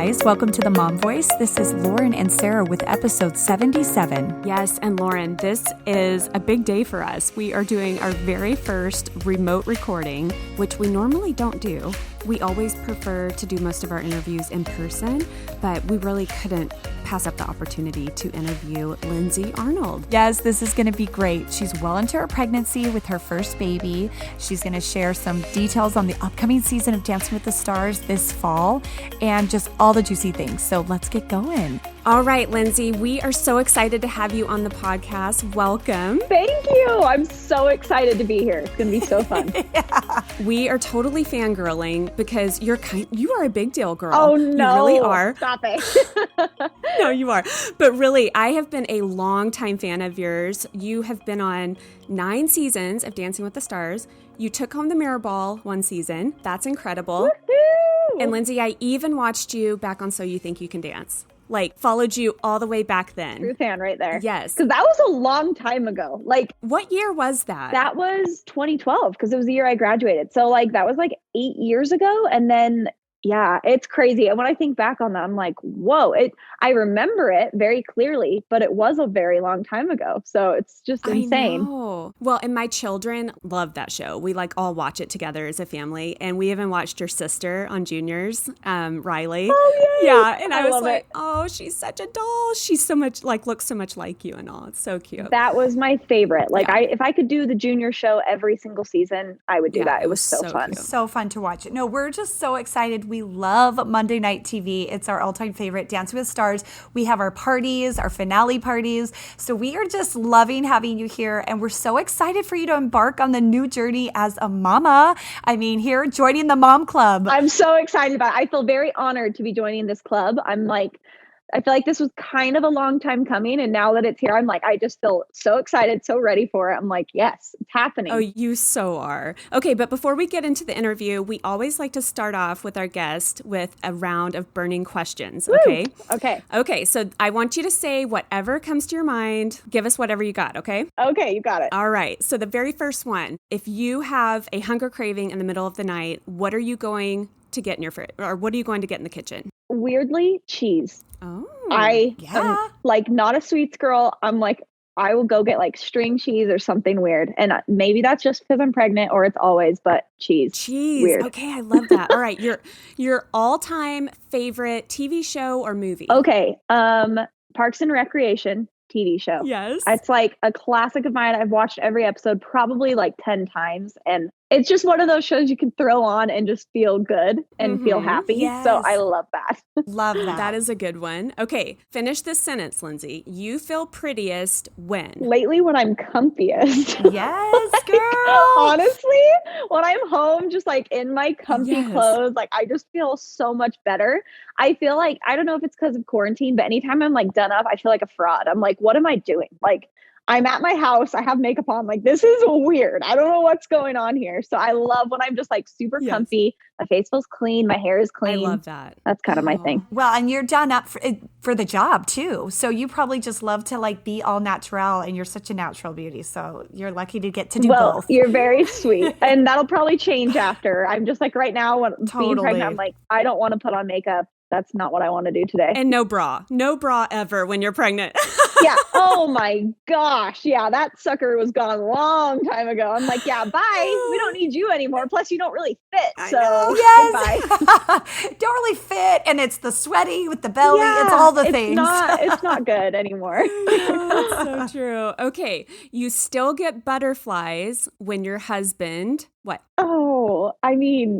guys. Welcome to the Mom Voice. This is Lauren and Sarah with episode 77. Yes, and Lauren, this is a big day for us. We are doing our very first remote recording, which we normally don't do. We always prefer to do most of our interviews in person, but we really couldn't pass up the opportunity to interview Lindsay Arnold. Yes, this is going to be great. She's well into her pregnancy with her first baby. She's going to share some details on the upcoming season of Dancing with the Stars this fall and just all the juicy things. So let's get going. All right, Lindsay, we are so excited to have you on the podcast. Welcome. Thank you. I'm so excited to be here. It's going to be so fun. Yeah. We are totally fangirling because you are a big deal, girl. Oh, no. You really are. Stop it. No, you are. But really, I have been a longtime fan of yours. You have been on 9 seasons of Dancing with the Stars. You took home the mirror ball one season. That's incredible. Woo-hoo! And Lindsay, I even watched you back on So You Think You Can Dance. Followed you all the way back then. True fan right there. Yes. Because that was a long time ago. What year was that? That was 2012 because it was the year I graduated. So that was 8 years ago. And then, yeah, it's crazy. And when I think back on that, I'm like, whoa, I remember it very clearly, but it was a very long time ago. So it's just insane. I know. Well, and my children love that show. We all watch it together as a family. And we even watched your sister on Juniors, Riley. Oh, yay. Yeah. And I was love like, it. oh, she's such a doll. She's so much looks so much like you and all. It's so cute. That was my favorite. If I could do the Junior show every single season, I would do that. It was so fun. Cute. So fun to watch. No, we're just so excited. We love Monday Night TV. It's our all-time favorite, Dancing with Stars. We have our parties, our finale parties. So we are just loving having you here. And we're so excited for you to embark on the new journey as a mama. I mean, here joining the Mom Club. I'm so excited about it. I feel very honored to be joining this club. I feel like this was kind of a long time coming. And now that it's here, I just feel so excited, so ready for it. I'm like, yes, it's happening. Oh, you so are. Okay, but before we get into the interview, we always like to start off with our guest with a round of burning questions. Okay? Woo! Okay. Okay, so I want you to say whatever comes to your mind. Give us whatever you got, okay? Okay, you got it. All right, so the very first one, if you have a hunger craving in the middle of the night, what are you going to get in your fridge? Or what are you going to get in the kitchen? Weirdly, cheese. Oh, I yeah. am not a sweets girl. I'm I will go get string cheese or something weird. And maybe that's just because I'm pregnant or it's always, but cheese. Cheese. Weird. Okay, I love that. All right, your all-time favorite TV show or movie? Okay, Parks and Recreation TV show. Yes. It's a classic of mine. I've watched every episode probably 10 times. And it's just one of those shows you can throw on and just feel good and feel happy. Yes. So I love that. Love that. That is a good one. Okay, finish this sentence, Lindsay. You feel prettiest when? Lately when I'm comfiest. Yes, girl. Honestly, when I'm home, just in my comfy clothes, I just feel so much better. I feel I don't know if it's because of quarantine, but anytime I'm done up, I feel like a fraud. I'm what am I doing? I'm at my house. I have makeup on. This is weird. I don't know what's going on here. So I love when I'm just super comfy. My face feels clean. My hair is clean. I love that. That's kind of my thing. Well, and you're done up for the job too. So you probably just love to be all natural, and you're such a natural beauty. So you're lucky to get to do both. You're very sweet. And that'll probably change after. I'm just right now when being pregnant, I'm I don't want to put on makeup. That's not what I want to do today. And no bra ever when you're pregnant. Yeah. Oh my gosh. Yeah. That sucker was gone a long time ago. I'm yeah, bye. We don't need you anymore. Plus you don't really fit. So yes. goodbye. Don't really fit. And it's the sweaty with the belly. Yeah, it's all the things. It's not good anymore. That's so true. Okay. You still get butterflies when your husband, what? Oh,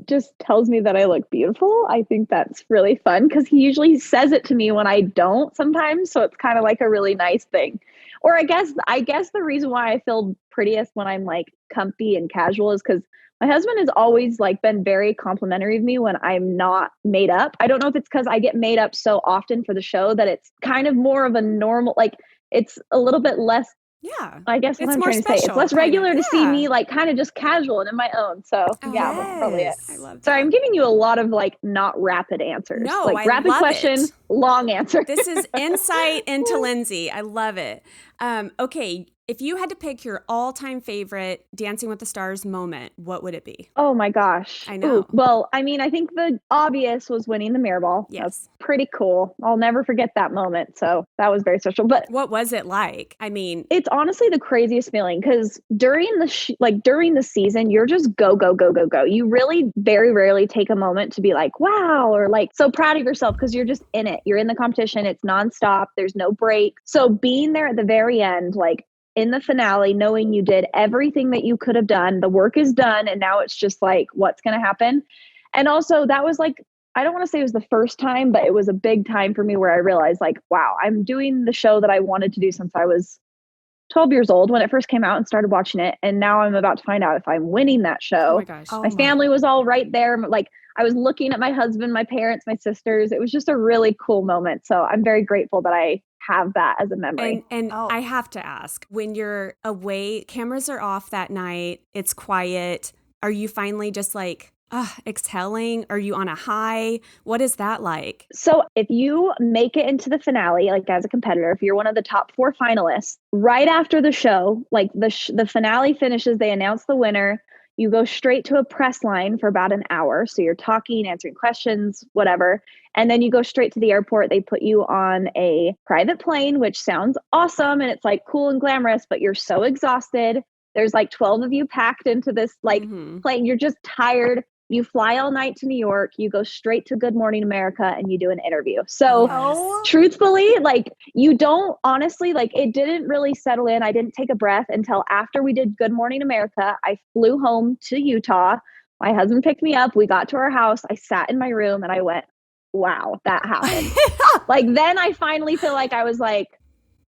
just tells me that I look beautiful. I think that's really fun because he usually says it to me when I don't sometimes. So it's kind of a really nice thing. Or I guess the reason why I feel prettiest when I'm comfy and casual is because my husband has always been very complimentary of me when I'm not made up. I don't know if it's because I get made up so often for the show that it's kind of more of a normal, it's a little bit less. Yeah. I guess what I'm trying to say. It's less regular to see me kind of just casual and in my own. So yeah, that's probably it. I love that. So I'm giving you a lot of not rapid answers. No, I rapid love question, it. long answer. This is insight into Lindsay. I love it. Okay. If you had to pick your all-time favorite Dancing with the Stars moment, what would it be? Oh my gosh. I know. Ooh, well, I mean, I think the obvious was winning the mirror ball. Yes. That's pretty cool. I'll never forget that moment. So that was very special. But what was it like? I mean, it's honestly the craziest feeling because during during the season, you're just go, go, go, go, go. You really very rarely take a moment to be like, wow, or like so proud of yourself because you're just in it. You're in the competition. It's nonstop. There's no break. So being there at the very end, like in the finale, knowing you did everything that you could have done, the work is done. And now it's just like, what's going to happen? And also that was like, I don't want to say it was the first time, but it was a big time for me where I realized like, wow, I'm doing the show that I wanted to do since I was 12 years old when it first came out and started watching it. And now I'm about to find out if I'm winning that show. Oh my gosh. My family was all right there. Like I was looking at my husband, my parents, my sisters. It was just a really cool moment. So I'm very grateful that I have that as a memory. And I have to ask, when you're away, cameras are off that night, it's quiet. Are you finally just like, exhaling? Are you on a high? What is that like? So if you make it into the finale, like as a competitor, if you're one of the top 4 finalists, right after the show, like the finale finishes, they announce the winner. You go straight to a press line for about an hour. So you're talking, answering questions, whatever. And then you go straight to the airport. They put you on a private plane, which sounds awesome. And it's like cool and glamorous, but you're so exhausted. There's like 12 of you packed into this like plane. You're just tired. You fly all night to New York, you go straight to Good Morning America and you do an interview. So truthfully, like you don't honestly, like it didn't really settle in. I didn't take a breath until after we did Good Morning America. I flew home to Utah. My husband picked me up. We got to our house. I sat in my room and I went, wow, that happened. Like then I finally feel like I was like,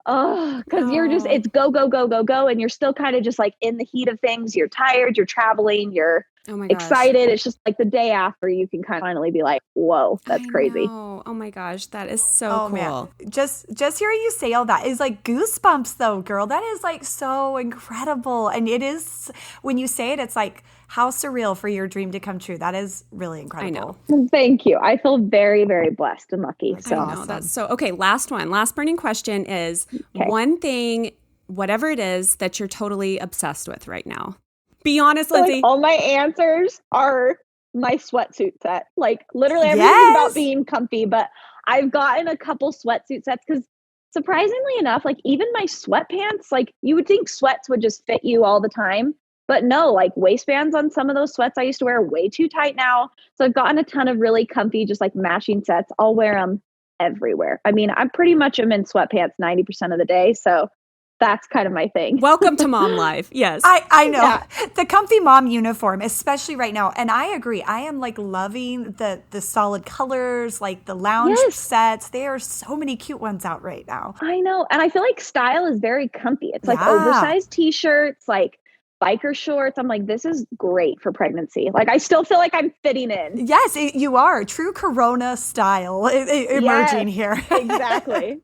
oh, because you're just, it's go, go, go, go, go. And you're still kind of just like in the heat of things. You're tired, you're traveling, you're excited. It's just like the day after you can kind of finally be like, whoa, that's crazy. Oh my gosh. That is so cool. Man. Just hearing you say all that is like goosebumps though, girl. That is like so incredible. And it is, when you say it, it's like how surreal for your dream to come true. That is really incredible. I know. Thank you. I feel very, very blessed and lucky. So awesome. That's so, okay. Last burning question is one thing, whatever it is that you're totally obsessed with right now. Be honest, Lindsay. Like, all my answers are my sweatsuit set. Like literally everything's about being comfy, but I've gotten a couple sweatsuit sets because surprisingly enough, like even my sweatpants, like you would think sweats would just fit you all the time. But no, like waistbands on some of those sweats I used to wear are way too tight now. So I've gotten a ton of really comfy, just like matching sets. I'll wear them everywhere. I mean, I pretty much am in sweatpants 90% of the day. So that's kind of my thing. Welcome to mom life. Yes. I know. Yeah. The comfy mom uniform, especially right now. And I agree. I am like loving the solid colors, like the lounge sets. There are so many cute ones out right now. I know. And I feel like style is very comfy. It's like oversized t-shirts, like biker shorts. I'm like, this is great for pregnancy. Like, I still feel like I'm fitting in. Yes, you are. True Corona style emerging here. Exactly.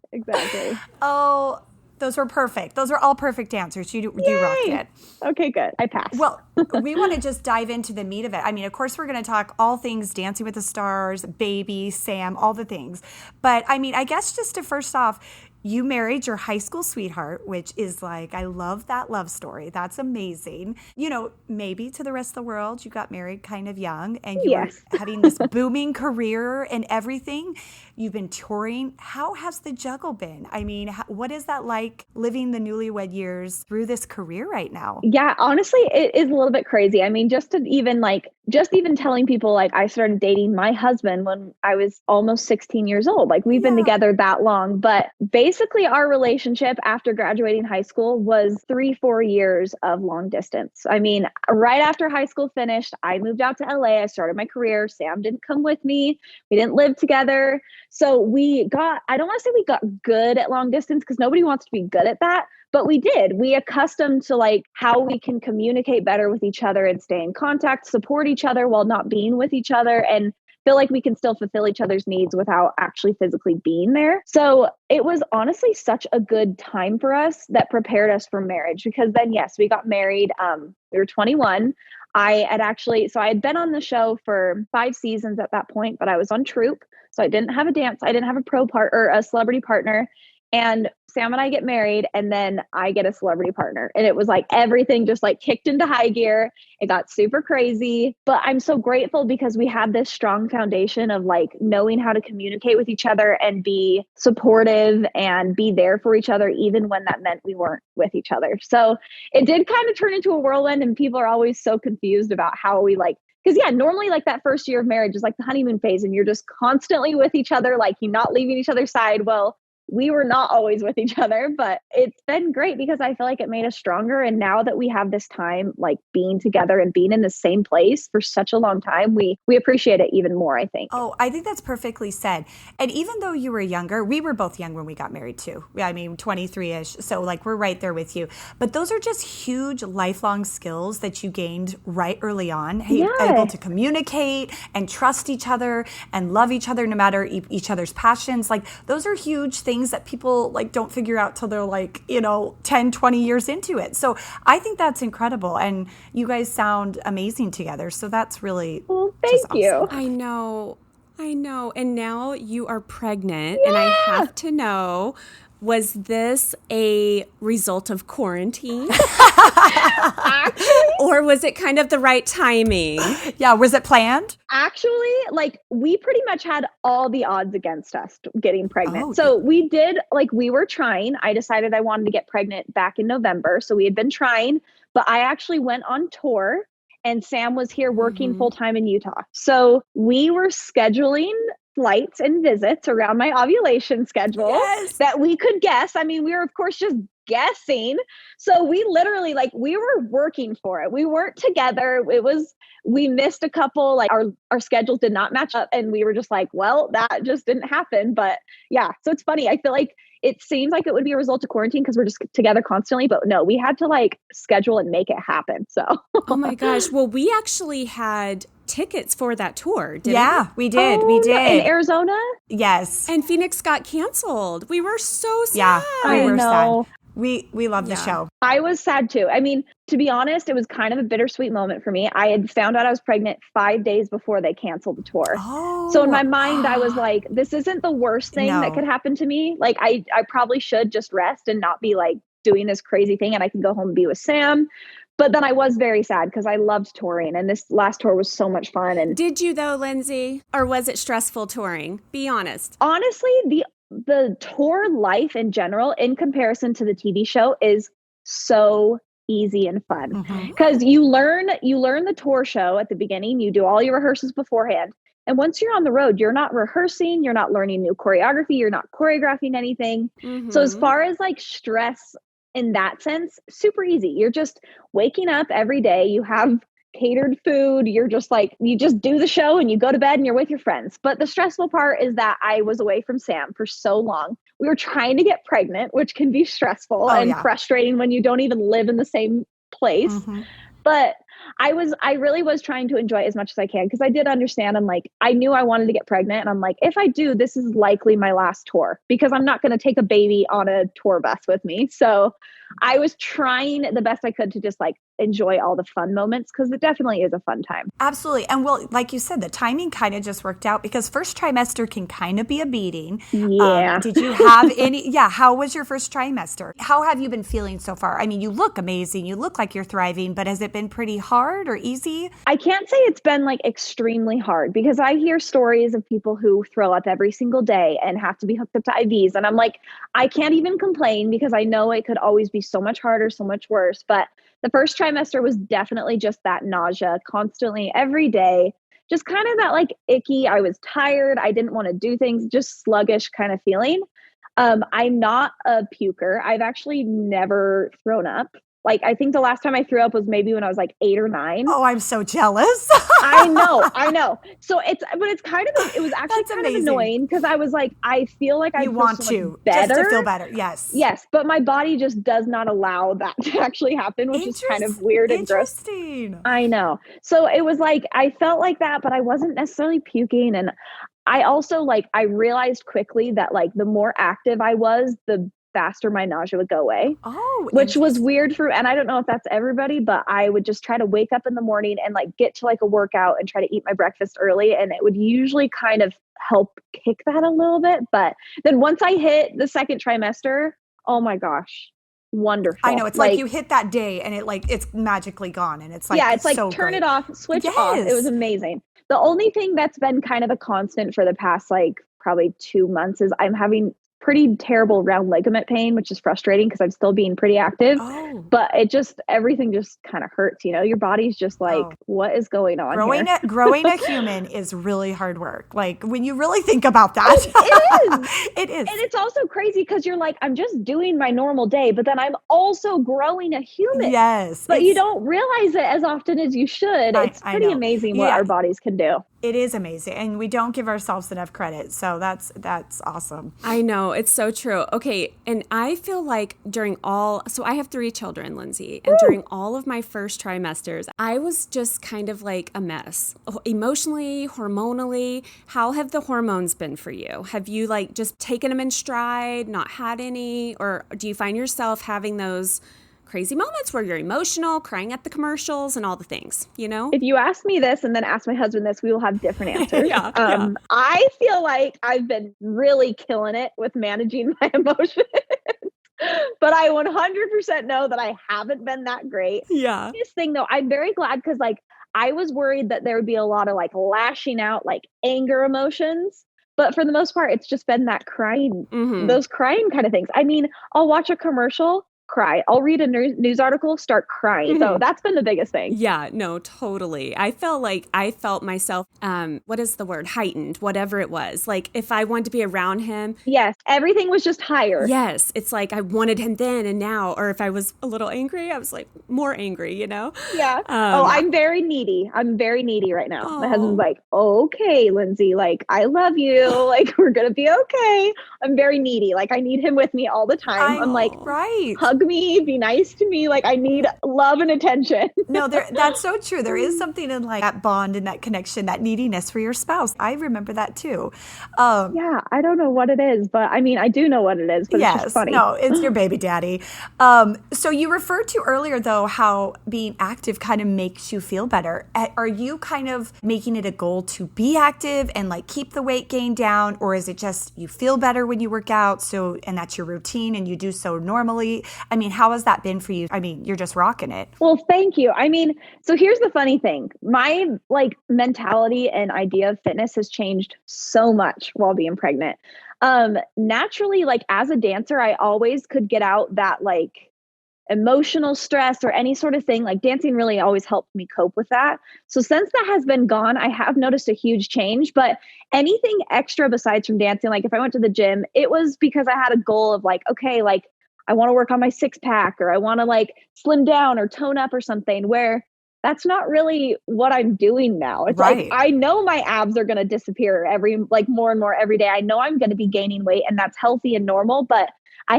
Oh, those were perfect. Those are all perfect answers. You rocked it. Okay, good. I passed. Well, we want to just dive into the meat of it. I mean, of course, we're going to talk all things Dancing with the Stars, Baby, Sam, all the things. But I mean, I guess just to first off, you married your high school sweetheart, which is like, I love that love story. That's amazing. You know, maybe to the rest of the world, you got married kind of young and you were having this booming career and everything. You've been touring. How has the juggle been? I mean, what is that like living the newlywed years through this career right now? Yeah, honestly, it is a little bit crazy. I mean, just even telling people like I started dating my husband when I was almost 16 years old. Like we've been together that long, but basically our relationship after graduating high school was 3-4 years of long distance. I mean, right after high school finished, I moved out to LA. I started my career. Sam didn't come with me. We didn't live together. So I don't want to say we got good at long distance because nobody wants to be good at that. But we did. We accustomed to like how we can communicate better with each other and stay in contact, support each other while not being with each other, and feel like we can still fulfill each other's needs without actually physically being there. So it was honestly such a good time for us that prepared us for marriage because then, yes, we got married. We were 21. I had been on the show for 5 seasons at that point, but I was on troupe. So I didn't have a pro part or a celebrity partner. and Sam and I get married, and then I get a celebrity partner. And it was like everything just like kicked into high gear. It got super crazy. But I'm so grateful because we had this strong foundation of like knowing how to communicate with each other and be supportive and be there for each other, even when that meant we weren't with each other. So it did kind of turn into a whirlwind, and people are always so confused about how we like, because yeah, normally like that first year of marriage is like the honeymoon phase and you're just constantly with each other, like you're not leaving each other's side. Well, we were not always with each other, but it's been great because I feel like it made us stronger. And now that we have this time, like being together and being in the same place for such a long time, we appreciate it even more, I think. Oh, I think that's perfectly said. And even though you were younger, we were both young when we got married too. I mean, 23-ish. So like we're right there with you. But those are just huge lifelong skills that you gained right early on. Hey, able to communicate and trust each other and love each other no matter each other's passions. Like those are huge things that people like don't figure out till they're like, 10, 20 years into it. So I think that's incredible. And you guys sound amazing together. So that's really thank you. Awesome. I know. And now you are pregnant, and I have to know, was this a result of quarantine? Or was it kind of the right timing? Yeah, was it planned? Actually, like we pretty much had all the odds against us getting pregnant. So we did, like we were trying. I decided I wanted to get pregnant back in November. So we had been trying, but I actually went on tour and Sam was here working full time in Utah. So we were scheduling flights and visits around my ovulation schedule that we could guess. I mean, we were of course just guessing. So we literally we were working for it. We weren't together. We missed a couple, like our schedules did not match up and we were just like, well, that just didn't happen. But yeah, so it's funny. I feel like it seems like it would be a result of quarantine because we're just together constantly, but no, we had to schedule and make it happen. So, oh my gosh. Well, we actually had tickets for that tour, didn't we? We did. We did. In Arizona? Yes. And Phoenix got canceled. We were so sad. Yeah, we were sad. We love the Yeah. show. I was sad too. I mean, to be honest, it was kind of a bittersweet moment for me. I had found out I was pregnant 5 days before they canceled the tour. Oh. So in my mind, I was like, this isn't the worst thing that could happen to me. Like I probably should just rest and not be doing this crazy thing and I can go home and be with Sam. But then I was very sad because I loved touring and this last tour was so much fun. And did you though, Lindsay? Or was it stressful touring? Be honest. Honestly, the tour life in general, in comparison to the TV show, is so easy and fun because you learn the tour show at the beginning. You do all your rehearsals beforehand. And once you're on the road, you're not rehearsing, you're not learning new choreography, you're not choreographing anything. So as far as stress in that sense, super easy. You're just waking up every day. You have catered food. You're just you just do the show and you go to bed and you're with your friends. But the stressful part is that I was away from Sam for so long. We were trying to get pregnant, which can be stressful and frustrating when you don't even live in the same place. But I really was trying to enjoy it as much as I can because I did understand. I knew I wanted to get pregnant. And I'm like, if I do, this is likely my last tour because I'm not going to take a baby on a tour bus with me. So I was trying the best I could to just enjoy all the fun moments because it definitely is a fun time. Absolutely. And well, like you said, the timing kind of just worked out because first trimester can kind of be a beating. Yeah. Did you have how was your first trimester? How have you been feeling so far? I mean, you look amazing. You look like you're thriving, but has it been pretty hard or easy? I can't say it's been extremely hard because I hear stories of people who throw up every single day and have to be hooked up to IVs. And I'm like, I can't even complain because I know it could always be so much harder, so much worse. But the first trimester was definitely just that nausea constantly every day, just kind of that icky. I was tired. I didn't want to do things, just sluggish kind of feeling. I'm not a puker. I've actually never thrown up. I think the last time I threw up was maybe when I was 8 or 9. Oh, I'm so jealous. I know. So it was actually kind of annoying because I was I feel like I want so to better. Just to feel better. Yes. Yes. But my body just does not allow that to actually happen, which is kind of weird and gross. Interesting. I know. So it was I felt like that, but I wasn't necessarily puking. And I also I realized quickly that the more active I was, the faster my nausea would go away. Oh, which was weird and I don't know if that's everybody, but I would just try to wake up in the morning and like get to like a workout and try to eat my breakfast early. And it would usually kind of help kick that a little bit. But then once I hit the second trimester, oh my gosh, wonderful. I know. It's like you hit that day and it's magically gone. And it's like, yeah, it's like so turn great. it off, switch off. It was amazing. The only thing that's been kind of a constant for the past like probably 2 months is I'm having pretty terrible round ligament pain, which is frustrating because I'm still being pretty active. Oh. But everything just kind of hurts, your body's just like, what is going on here? Growing a human is really hard work. Like when you really think about that. It is. And it's also crazy because you're like, I'm just doing my normal day, but then I'm also growing a human. Yes. But you don't realize it as often as you should. It's pretty amazing what our bodies can do. It is amazing. And we don't give ourselves enough credit. So that's awesome. I know. It's so true. Okay. And I feel like so I have 3 children, Lindsay, and during all of my first trimesters, I was just kind of like a mess. Emotionally, hormonally. How have the hormones been for you? Have you like just taken them in stride, not had any? Or do you find yourself having those crazy moments where you're emotional, crying at the commercials and all the things, If you ask me this and then ask my husband this, we will have different answers. Yeah. I feel like I've been really killing it with managing my emotions, but I 100% know that I haven't been that great. Yeah. This thing though, I'm very glad because like I was worried that there would be a lot of like lashing out, like anger emotions. But for the most part, it's just been that crying, those crying kind of things. I mean, I'll watch a commercial, cry. I'll read a news article, start crying. So that's been the biggest thing. Yeah, no, totally. I felt myself, what is the word? Heightened, whatever it was. Like if I wanted to be around him. Yes, everything was just higher. Yes, it's like I wanted him then and now. Or if I was a little angry, I was like more angry, Yeah. I'm very needy. I'm very needy right now. My husband's like, okay, Lindsay, like I love you. Like we're going to be okay. I'm very needy. Like I need him with me all the time. I'm like, right. Hug me, be nice to me. Like I need love and attention. No, that's so true. There is something in like that bond and that connection, that neediness for your spouse. I remember that too. Yeah, I don't know what it is, but I mean, I do know what it is, but it's just funny. No, it's your baby daddy. So you referred to earlier though, how being active kind of makes you feel better. Are you kind of making it a goal to be active and like keep the weight gain down? Or is it just you feel better when you work out? And that's your routine and you do so normally? I mean, how has that been for you? I mean, you're just rocking it. Well, thank you. I mean, so here's the funny thing. My like mentality and idea of fitness has changed so much while being pregnant. Naturally, like as a dancer, I always could get out that like emotional stress or any sort of thing. Like dancing really always helped me cope with that. So since that has been gone, I have noticed a huge change, but anything extra besides from dancing, like if I went to the gym, it was because I had a goal of like, okay, like I want to work on my 6-pack or I want to like slim down or tone up or something, where that's not really what I'm doing now. It's right. Like, I know my abs are going to disappear more and more every day. I know I'm going to be gaining weight and that's healthy and normal, but I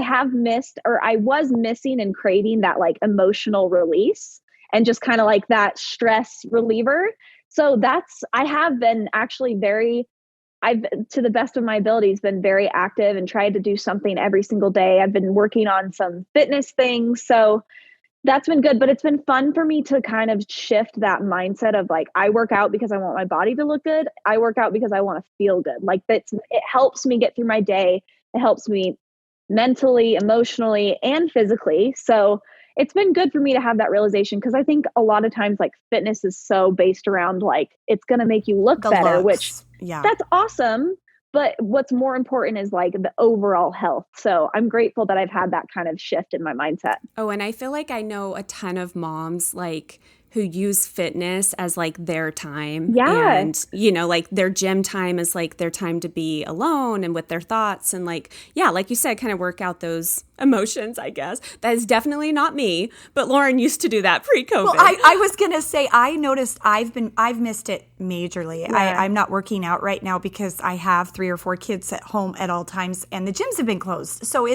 was missing and craving that like emotional release and just kind of like that stress reliever. So I have been actually I've, to the best of my abilities, been very active and tried to do something every single day. I've been working on some fitness things. So that's been good, but it's been fun for me to kind of shift that mindset of like, I work out because I want my body to look good. I work out because I want to feel good. Like it helps me get through my day. It helps me mentally, emotionally, and physically. So it's been good for me to have that realization because I think a lot of times like fitness is so based around like, it's going to make you look better, which that's awesome. But what's more important is like the overall health. So I'm grateful that I've had that kind of shift in my mindset. Oh, and I feel like I know a ton of moms like who use fitness as like their time. Yeah. And, like their gym time is like their time to be alone and with their thoughts. And like, yeah, like you said, kind of work out those emotions, I guess. That is definitely not me, but Lauren used to do that pre-COVID. Well, I was going to say, I noticed I've missed it majorly. Yeah. I'm not working out right now because I have 3 or 4 kids at home at all times and the gyms have been closed. So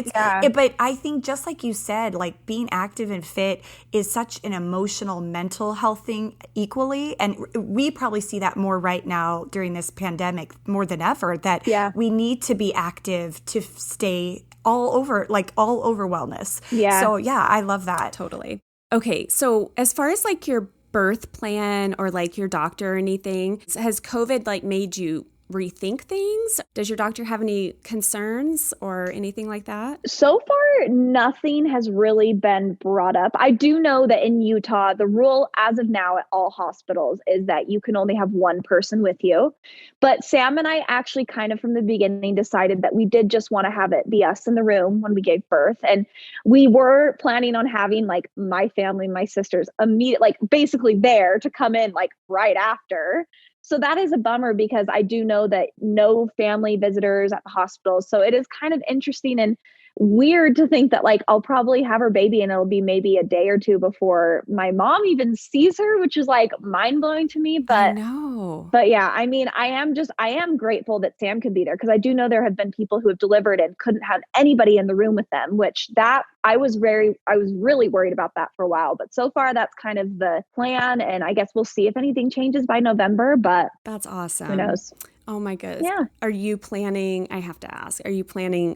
but I think just like you said, like being active and fit is such an emotional, mental health thing equally. And we probably see that more right now during this pandemic more than ever, that we need to be active to stay all over wellness. Yeah. So yeah, I love that. Totally. Okay. So as far as like your birth plan or like your doctor or anything, has COVID like made you rethink things? Does your doctor have any concerns or anything like that? So far, nothing has really been brought up. I do know that in Utah, the rule as of now at all hospitals is that you can only have one person with you. But Sam and I actually kind of from the beginning decided that we did just want to have it be us in the room when we gave birth. And we were planning on having like my family, my sisters immediate, like basically there to come in like right after. So that is a bummer because I do know that no family visitors at the hospital. So it is kind of interesting and weird to think that like I'll probably have her baby and it'll be maybe a day or two before my mom even sees her, which is like mind blowing to me. I know. But yeah, I mean, I am grateful that Sam could be there because I do know there have been people who have delivered and couldn't have anybody in the room with them, which that I was really worried about that for a while. But so far that's kind of the plan. And I guess we'll see if anything changes by November, but that's awesome. Who knows? Oh my goodness. Yeah. Are you planning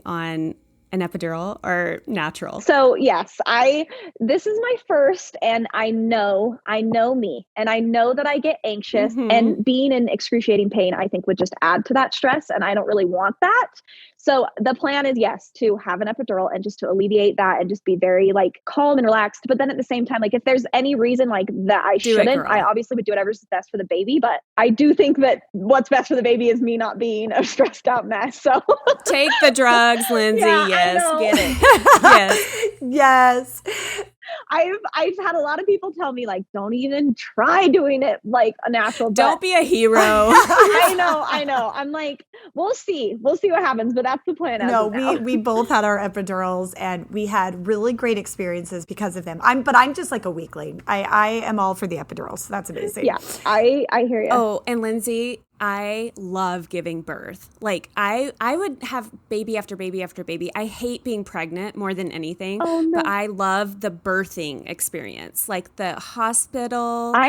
on an epidural or natural? So yes, this is my first and I know me and I know that I get anxious and being in excruciating pain, I think would just add to that stress. And I don't really want that. So the plan is yes, to have an epidural and just to alleviate that and just be very like calm and relaxed. But then at the same time, like if there's any reason like that I shouldn't, I obviously would do whatever's best for the baby. But I do think that what's best for the baby is me not being a stressed out mess. So take the drugs, Lindsay. Yeah, yes, get it. Yes. I've had a lot of people tell me like, don't even try doing it like a natural. Don't be a hero. I know. I'm like, we'll see what happens, but that's the plan. No, we both had our epidurals and we had really great experiences because of them. I'm just like a weakling. I am all for the epidurals. So that's amazing. Yeah, I hear you. Oh, and Lindsay, I love giving birth. Like I would have baby after baby after baby. I hate being pregnant more than anything, but I love the birthing experience, like the hospital. I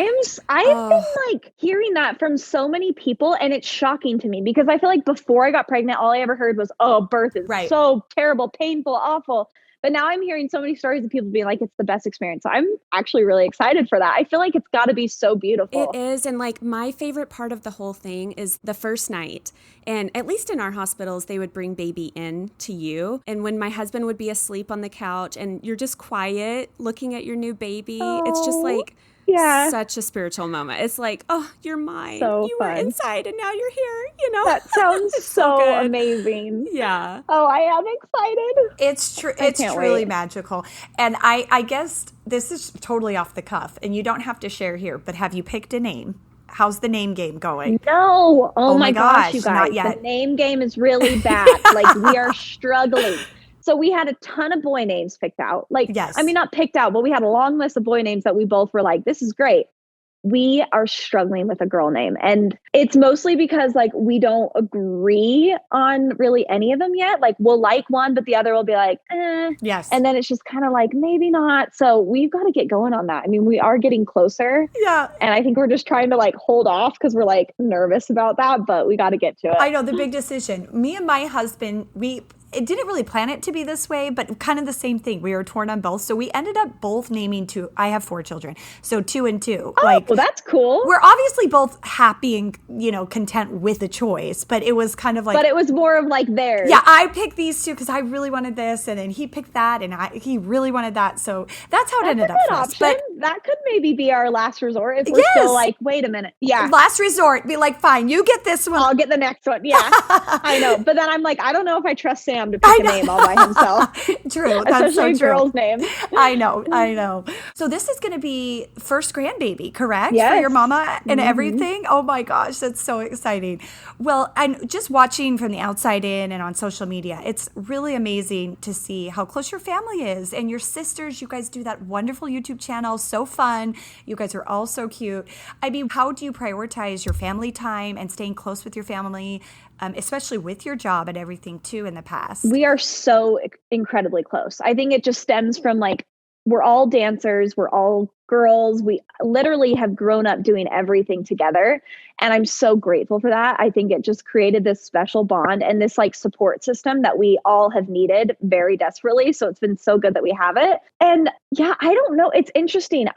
have been like hearing that from so many people and it's shocking to me because I feel like before I got pregnant, all I ever heard was, oh, birth is so terrible, painful, awful. But now I'm hearing so many stories of people being like, it's the best experience. So I'm actually really excited for that. I feel like it's got to be so beautiful. It is. And like my favorite part of the whole thing is the first night. And at least in our hospitals, they would bring baby in to you. And when my husband would be asleep on the couch and you're just quiet looking at your new baby, it's just like... Yeah. Such a spiritual moment. It's like, oh, you're mine. So you fun. were inside and now you're here, you know? That sounds so amazing. Yeah. Oh, I am excited. It's true. It's truly magical. And I guess this is totally off the cuff and you don't have to share here, but have you picked a name? How's the name game going? No. Oh my gosh, you guys. Not yet. The name game is really bad. Like we are struggling. So we had a ton of boy names picked out. Like, yes. I mean, not picked out, but we had a long list of boy names that we both were like, this is great. We are struggling with a girl name. And it's mostly because like, we don't agree on really any of them yet. Like we'll like one, but the other will be like, eh. Yes. And then it's just kind of like, maybe not. So we've got to get going on that. I mean, we are getting closer. Yeah. And I think we're just trying to like hold off because we're like nervous about that, but we got to get to it. I know the big decision. Me and my husband, it didn't really plan it to be this way, but kind of the same thing. We were torn on both. So we ended up both naming two. I have 4 children. So 2 and 2. Oh, well, that's cool. We're obviously both happy and, content with the choice, but it was kind of like. But it was more of like theirs. Yeah, I picked these 2 because I really wanted this. And then he picked that and he really wanted that. So that's how it ended up for us. But that could maybe be our last resort if we're still like, wait a minute. Yeah. Last resort. Be like, fine, you get this one. I'll get the next one. Yeah, I know. But then I'm like, I don't know if I trust Sam to pick a name all by himself. True. That's especially so a girl's name. I know. So this is going to be first grandbaby, correct? Yes. For your mama and everything? Oh my gosh, that's so exciting. Well, and just watching from the outside in and on social media, it's really amazing to see how close your family is and your sisters. You guys do that wonderful YouTube channel. So fun. You guys are all so cute. I mean, how do you prioritize your family time and staying close with your family? Especially with your job and everything too in the past. We are so incredibly close. I think it just stems from like we're all dancers. We're all girls. We literally have grown up doing everything together. And I'm so grateful for that. I think it just created this special bond and this like support system that we all have needed very desperately. So it's been so good that we have it. And yeah, I don't know. It's interesting.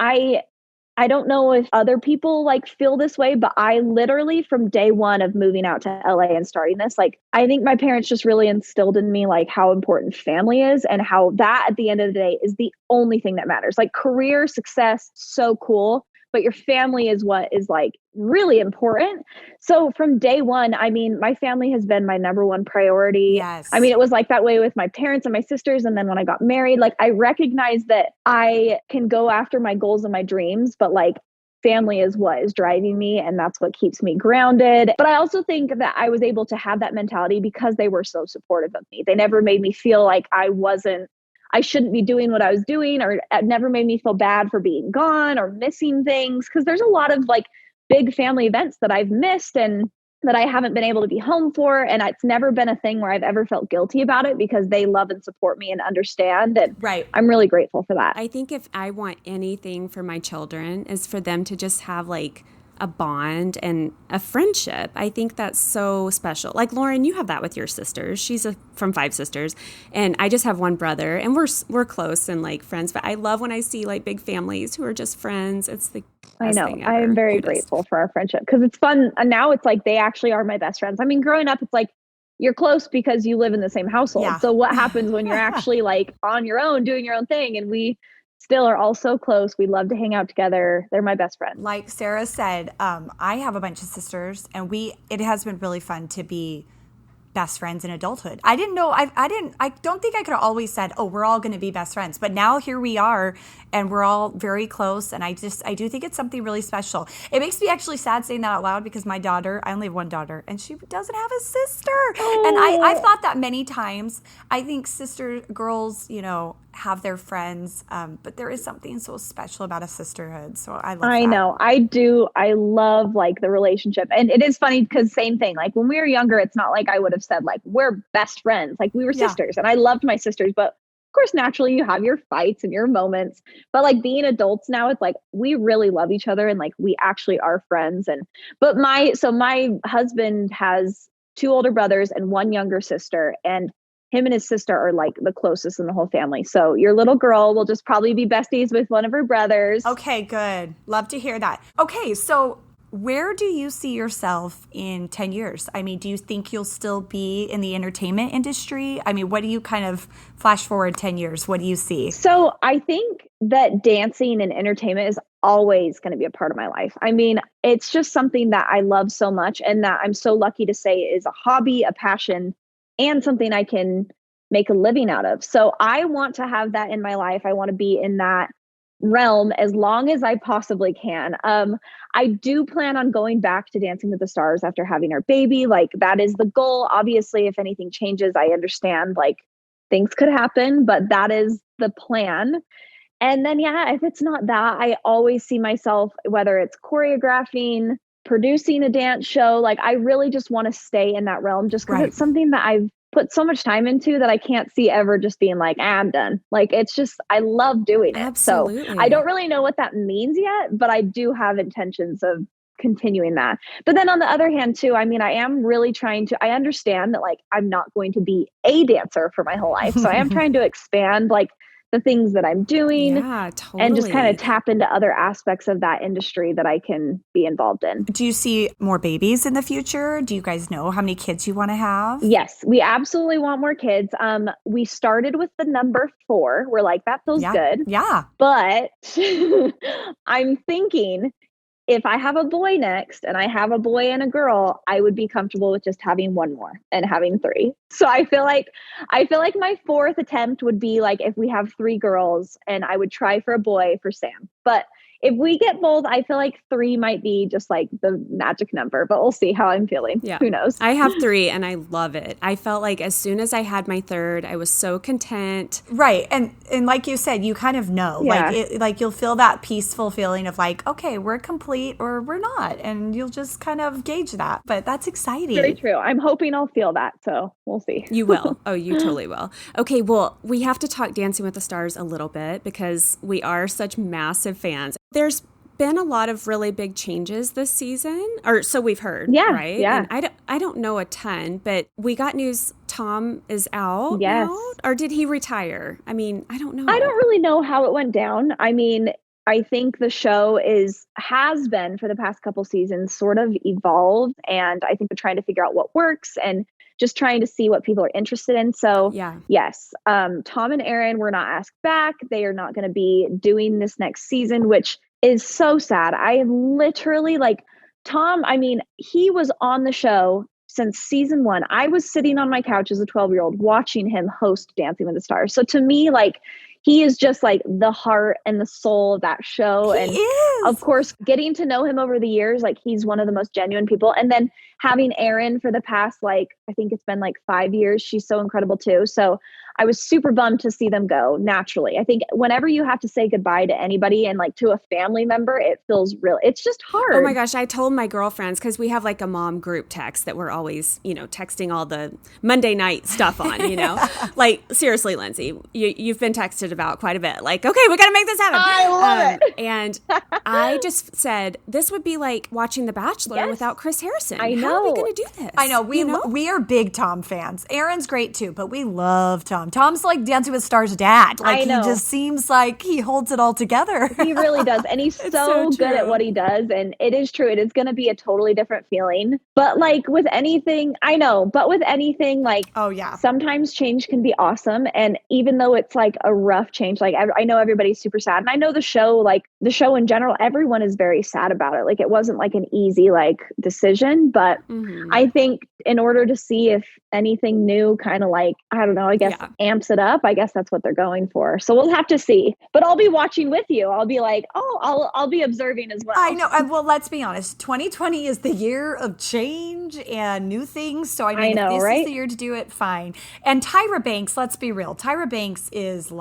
I don't know if other people like feel this way, but I literally from day one of moving out to LA and starting this, like, I think my parents just really instilled in me like how important family is and how that at the end of the day is the only thing that matters. Like career success, so cool, but your family is what is like really important. So from day one, I mean, my family has been my number one priority. Yes. I mean, it was like that way with my parents and my sisters. And then when I got married, like I recognized that I can go after my goals and my dreams, but like family is what is driving me. And that's what keeps me grounded. But I also think that I was able to have that mentality because they were so supportive of me. They never made me feel like I shouldn't be doing what I was doing, or it never made me feel bad for being gone or missing things. Cause there's a lot of like big family events that I've missed and that I haven't been able to be home for. And it's never been a thing where I've ever felt guilty about it because they love and support me and understand. And right. I'm really grateful for that. I think if I want anything for my children is for them to just have like a bond and a friendship. I think that's so special. Like Lauren, you have that with your sisters. She's from 5 sisters, and I just have one brother, and we're close and like friends. But I love when I see like big families who are just friends. It's the best thing ever. I am very grateful for our friendship because it's fun. And now it's like they actually are my best friends. I mean, growing up, it's like you're close because you live in the same household. Yeah. So what happens when you're actually like on your own, doing your own thing? And we still are all so close. We love to hang out together. They're my best friends. Like Sarah said, I have a bunch of sisters, and it has been really fun to be best friends in adulthood. I didn't know, I don't think I could have always said, oh, we're all going to be best friends. But now here we are, and we're all very close. And I do think it's something really special. It makes me actually sad saying that out loud because my daughter, I only have one daughter, and she doesn't have a sister. Oh. And I've thought that many times. I think sister girls, have their friends, but there is something so special about a sisterhood. So I love that. I know. I do. I love like the relationship. And it is funny because same thing, like when we were younger, it's not like I would have said like, we're best friends. Like we were sisters and I loved my sisters, but of course, naturally you have your fights and your moments, but like being adults now, it's like, we really love each other and like, we actually are friends. But my husband has 2 older brothers and 1 younger sister, and him and his sister are like the closest in the whole family. So your little girl will just probably be besties with one of her brothers. Okay, good. Love to hear that. Okay, so where do you see yourself in 10 years? I mean, do you think you'll still be in the entertainment industry? I mean, what do you kind of flash forward 10 years? What do you see? So I think that dancing and entertainment is always going to be a part of my life. I mean, it's just something that I love so much and that I'm so lucky to say is a hobby, a passion, and something I can make a living out of. So I want to have that in my life. I want to be in that realm as long as I possibly can. I do plan on going back to Dancing with the Stars after having our baby. Like that is the goal. Obviously, if anything changes, I understand like things could happen, but that is the plan. And then, if it's not that, I always see myself, whether it's choreographing, producing a dance show, like I really just want to stay in that realm just because it's something that I've put so much time into that I can't see ever just being like, I'm done. Like, it's just, I love doing it. Absolutely. So I don't really know what that means yet, but I do have intentions of continuing that. But then on the other hand too, I mean, I am really I understand that like, I'm not going to be a dancer for my whole life. So I am trying to expand like the things that I'm doing and just kind of tap into other aspects of that industry that I can be involved in. Do you see more babies in the future? Do you guys know how many kids you want to have? Yes, we absolutely want more kids. We started with the number 4. We're like, that feels good. Yeah. But I'm thinking if I have a boy next and I have a boy and a girl, I would be comfortable with just having 1 more and having 3. So I feel like my 4th attempt would be like if we have 3 girls and I would try for a boy for Sam. But if we get both, I feel like 3 might be just like the magic number, but we'll see how I'm feeling. Yeah. Who knows? I have 3 and I love it. I felt like as soon as I had my 3rd, I was so content. Right. And like you said, you kind of know, like you'll feel that peaceful feeling of like, okay, we're complete or we're not. And you'll just kind of gauge that. But that's exciting. Very true. I'm hoping I'll feel that. So we'll see. You will. Oh, you totally will. Okay. Well, we have to talk Dancing with the Stars a little bit because we are such massive fans. There's been a lot of really big changes this season, or so we've heard. Yeah, right. Yeah. And I don't know a ton, but we got news. Tom is out. Yes. Now, or did he retire? I mean, I don't know. I don't really know how it went down. I mean, I think the show has been for the past couple seasons sort of evolved, and I think they're trying to figure out what works and just trying to see what people are interested in. So yes, Tom and Aaron were not asked back. They are not going to be doing this next season, which is so sad. I literally Tom, I mean, he was on the show since season 1. I was sitting on my couch as a 12-year-old watching him host Dancing with the Stars. So to me, he is just the heart and the soul of that show. He and is. Of course, getting to know him over the years, he's one of the most genuine people. And then having Erin for the past, I think it's been 5 years. She's so incredible too. So I was super bummed to see them go naturally. I think whenever you have to say goodbye to anybody and to a family member, it feels real. It's just hard. Oh my gosh. I told my girlfriends, because we have a mom group text that we're always, texting all the Monday night stuff on, seriously, Lindsay, you've been texted about quite a bit. Okay, we got to make this happen. I love it. And I just said, this would be like watching The Bachelor without Chris Harrison. I know. How are we going to do this? I know. We are big Tom fans. Aaron's great too, but we love Tom. Tom's like Dancing with Stars' dad. I know. He just seems like he holds it all together. He really does. And he's so good true. at what he does. And it is true. It is going to be a totally different feeling. But with anything, I know, but with anything, oh yeah, sometimes change can be awesome. And even though it's a rough change, I know everybody's super sad. And I know the show in general, everyone is very sad about it. It wasn't an easy decision. But I think in order to see if anything new kind of I don't know, I guess amps it up. I guess that's what they're going for. So we'll have to see. But I'll be watching with you. I'll be I'll be observing as well. I know. Well, let's be honest. 2020 is the year of change and new things. So I mean, if this is the year to do it, fine. And Tyra Banks, let's be real. Tyra Banks is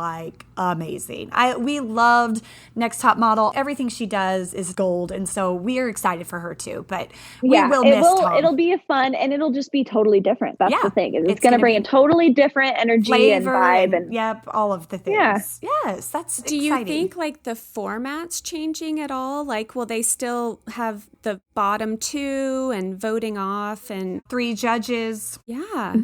amazing. We loved Next Top Model. Everything she does is gold. And so we are excited for her too. But we will miss Tom. It'll be fun and it'll just be totally different. That's the thing. It's going to bring a totally different energy flavor and vibe. Yep, all of the things. Yeah. Yes, that's Do exciting. you think the format's changing at all? Will they still have the bottom 2 and voting off and 3 judges? Yeah.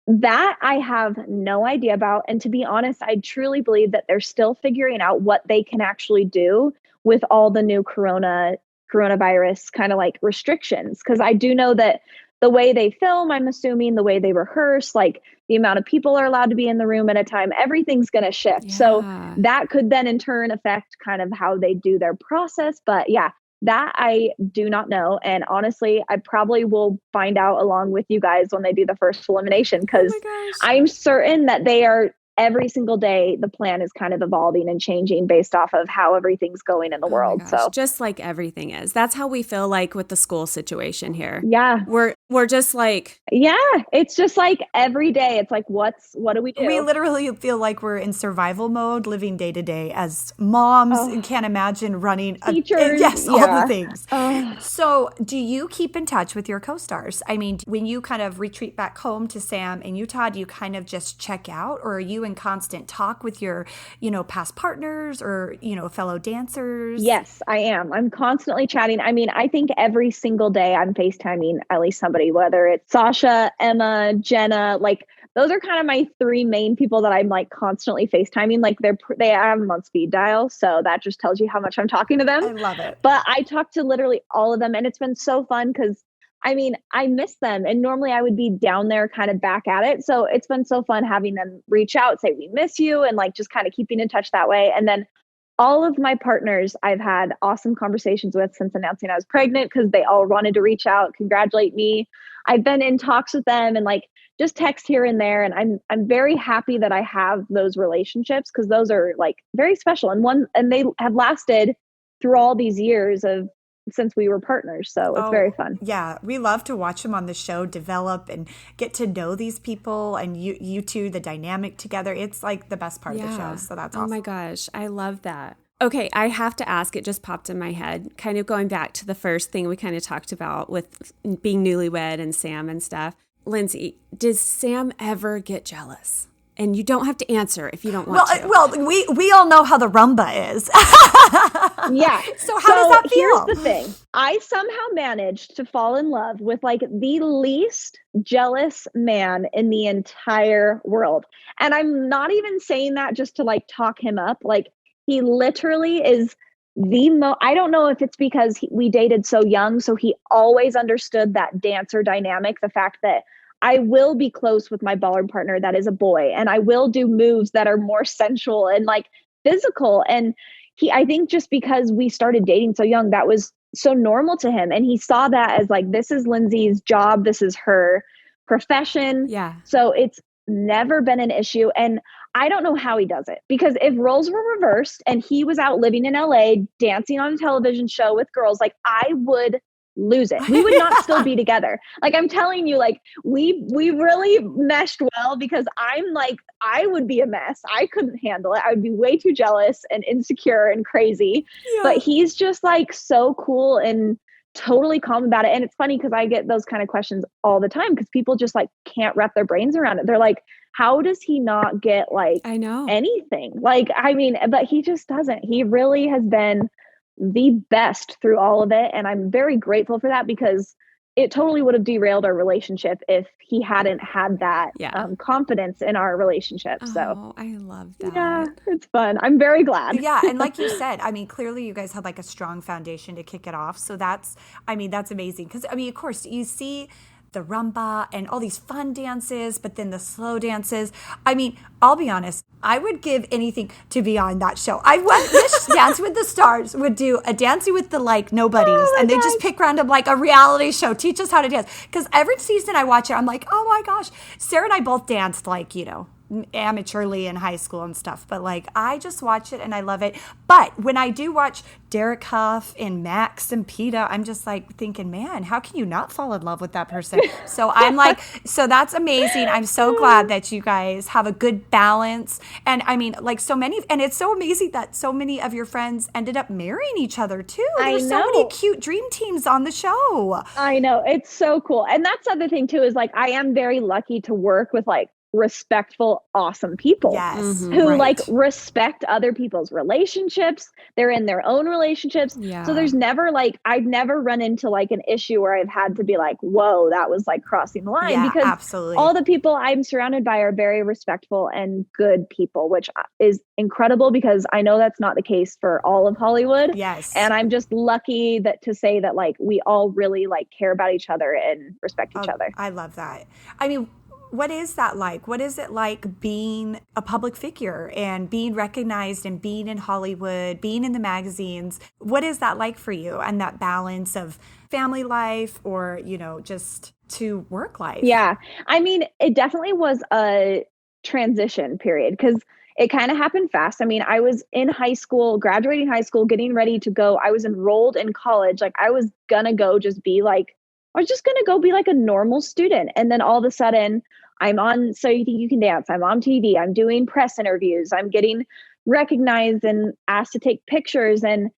That I have no idea about. And to be honest, I truly believe that they're still figuring out what they can actually do with all the new coronavirus kind of restrictions. Because I do know that the way they film, I'm assuming the way they rehearse, the amount of people are allowed to be in the room at a time, everything's going to shift. Yeah. So that could then in turn affect kind of how they do their process. But yeah, that I do not know. And honestly, I probably will find out along with you guys when they do the first elimination, because I'm certain that they are every single day, the plan is kind of evolving and changing based off of how everything's going in the world. So just like everything is. That's how we feel with the school situation here. Yeah. We're just it's just every day. It's what do we do? We literally feel like we're in survival mode, living day to day as moms and can't imagine running teachers. All the things. So do you keep in touch with your co-stars? I mean, when you kind of retreat back home to Sam and Utah, do you kind of just check out, or are you in constant talk with your, past partners or, fellow dancers? Yes, I am. I'm constantly chatting. I mean, I think every single day I'm FaceTiming at least somebody, whether it's Sasha, Emma, Jenna, those are kind of my 3 main people that I'm constantly FaceTiming. They have them on speed dial. So that just tells you how much I'm talking to them. I love it. But I talk to literally all of them, and it's been so fun because I miss them. And normally I would be down there kind of back at it. So it's been so fun having them reach out, say, we miss you, and just kind of keeping in touch that way. And then all of my partners I've had awesome conversations with since announcing I was pregnant, because they all wanted to reach out, congratulate me. I've been in talks with them and just text here and there. And I'm very happy that I have those relationships, because those are very special. And they have lasted through all these years of since we were partners. So it's very fun. Yeah, we love to watch them on the show develop and get to know these people, and you two, the dynamic together. It's like the best part of the show. So that's awesome. Oh my gosh, I love that. Okay, I have to ask, it just popped in my head, kind of going back to the first thing we kind of talked about with being newlywed and Sam and stuff. Lindsay, does Sam ever get jealous? And you don't have to answer if you don't want to. Well, we all know how the rumba is. Yeah. So how does that feel? Here's the thing. I somehow managed to fall in love with like the least jealous man in the entire world. And I'm not even saying that just to like talk him up. Like he literally is I don't know if it's because we dated so young. So he always understood that dancer dynamic, the fact that I will be close with my ballroom partner that is a boy, and I will do moves that are more sensual and like physical. And I think just because we started dating so young, that was so normal to him. And he saw that as like, this is Lindsay's job. This is her profession. Yeah. So it's never been an issue. And I don't know how he does it, because if roles were reversed and he was out living in LA, dancing on a television show with girls, like I would lose it. We would not still be together. Like I'm telling you, like we really meshed well, because I'm like, I would be a mess. I couldn't handle it. I would be way too jealous and insecure and crazy. Yeah. But he's just like so cool and totally calm about it. And it's funny because I get those kind of questions all the time, because people just like can't wrap their brains around it. They're like, how does he not get like anything? Like, I mean, but he just doesn't. He really has been the best through all of it. And I'm very grateful for that, because it totally would have derailed our relationship if he hadn't had that confidence in our relationship. So I love that. Yeah, it's fun. I'm very glad. Yeah. And like you said, I mean, clearly you guys had like a strong foundation to kick it off. So that's amazing. Because I mean, of course, you see the rumba and all these fun dances, but then the slow dances. I mean, I'll be honest, I would give anything to be on that show. I wish Dance with the Stars would do a Dancing with the like nobodies, and they just pick random like a reality show, teach us how to dance. Because every season I watch it, I'm like, oh my gosh, Sarah and I both danced like, amateurly in high school and stuff, but like I just watch it and I love it. But when I do watch Derek Huff and Max and Peta, I'm just like thinking, man, how can you not fall in love with that person? So I'm like, so that's amazing. I'm so glad that you guys have a good balance. And I mean, like so many, and it's so amazing that so many of your friends ended up marrying each other too. There's so many cute dream teams on the show. I know, it's so cool. And that's the other thing too, is like I am very lucky to work with like respectful, awesome people who like respect other people's relationships. They're in their own relationships. Yeah. So there's never like, I've never run into like an issue where I've had to be like, whoa, that was like crossing the line, because absolutely all the people I'm surrounded by are very respectful and good people, which is incredible, because I know that's not the case for all of Hollywood. Yes. And I'm just lucky to say that like we all really like care about each other and respect each other. I love that. I mean, what is that like? What is it like being a public figure and being recognized and being in Hollywood, being in the magazines? What is that like for you, and that balance of family life or, just to work life? Yeah. I mean, it definitely was a transition period, because it kind of happened fast. I mean, I was in high school, graduating high school, getting ready to go. I was enrolled in college. Like I was going to go just be like, I was just going to go be like a normal student. And then all of a sudden I'm on So You Think You Can Dance. I'm on TV. I'm doing press interviews. I'm getting recognized and asked to take pictures. And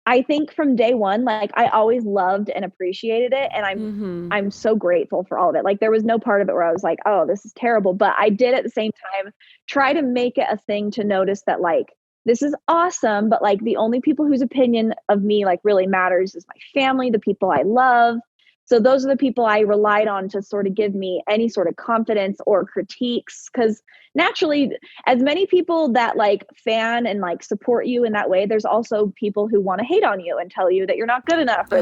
I think from day one, like I always loved and appreciated it. And I'm so grateful for all of it. Like there was no part of it where I was like, oh, this is terrible. But I did at the same time try to make it a thing to notice that like, this is awesome. But like the only people whose opinion of me like really matters is my family, the people I love. So those are the people I relied on to sort of give me any sort of confidence or critiques. Because naturally, as many people that like fan and like support you in that way, there's also people who want to hate on you and tell you that you're not good enough or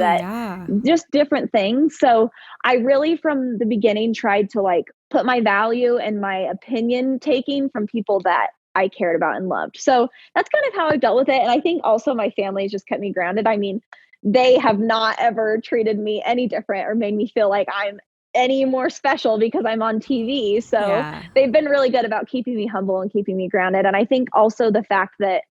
just different things. So I really from the beginning tried to like put my value and my opinion taking from people that I cared about and loved. So that's kind of how I've dealt with it. And I think also my family has just kept me grounded. I mean, they have not ever treated me any different or made me feel like I'm any more special because I'm on TV. So they've been really good about keeping me humble and keeping me grounded. And I think also the fact that